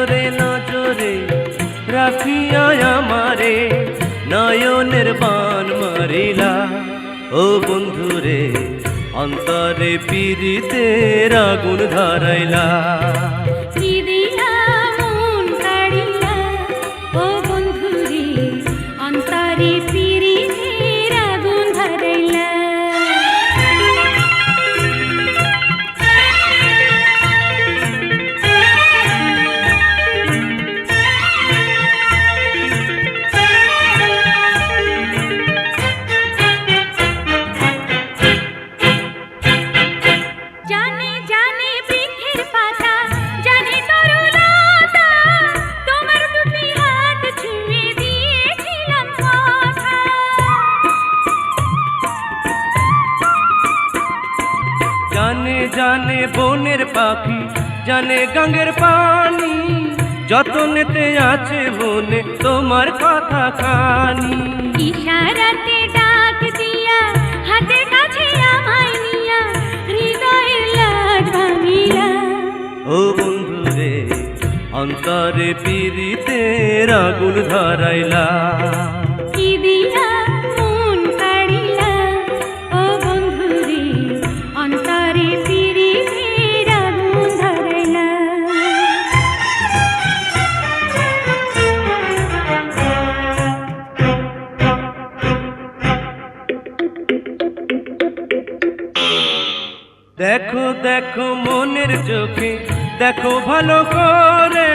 নজরে নজরে রাখিয়া আমারে নয়নের বান মারিলা। ও বন্ধুরে অন্তরে পীড়িতের আগুন ধরাইলা। কি দিয়া মন কাড়িলা ও বন্ধুরে অন্তরে পীড়িতের আগুন ধরাইলা। জানে জানে বনের পাখি জানে গঙ্গের পানি, যতনেতে আছে মনে তোমার কথা খানি। ইশারাতে ডাক দিয়া হাতের কাছে আমায় নিয়া হৃদয়ের লাট ভাঙিলা। ও বন্ধুরে অন্তরে পীড়িতের আগুন ধরাইলা। কি দিয়া মন কাড়িলা ও বন্ধুরে অন্তরে পীড়িতের আগুন ধরাইলা। দেখো দেখো মনের চোখে দেখো ভালো করে,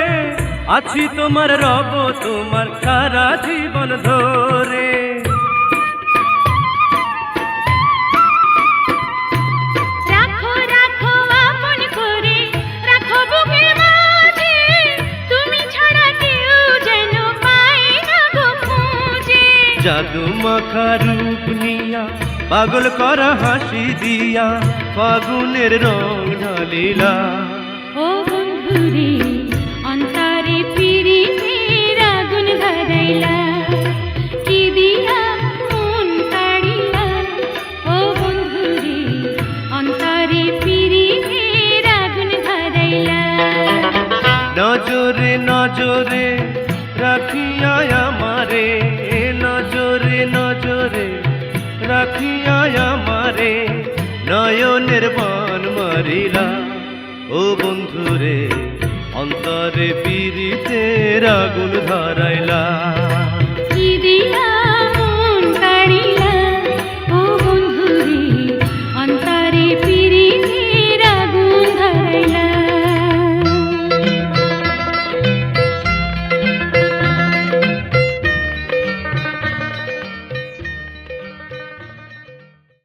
আছি তোমার রব তোমার সারা জীবন ধরে। রাখো রাখো আপন করে রাখো বুকের মাঝে, তুমি ছাড়া কেউ যেন পায় না গো খুঁজে। জাদু মাখা রূপ নিয়া পাগল করা হাসি দিয়া ফাগুনের রং ঢালিলা। ও বন্ধুরে অন্তরে পীড়িতের আগুন ধরাইলা। কি দিয়া মন কাড়িলা ও বন্ধুরে অন্তরে পীড়িতের আগুন ধরাইলা। নজরে নজরে রাখিয়া আমারে নজরে নজরে রাখিয়া আমারে নয়নের বান মারিলা। ও বন্ধুরে অন্তরে পীড়িতের আগুন ধরাইলা।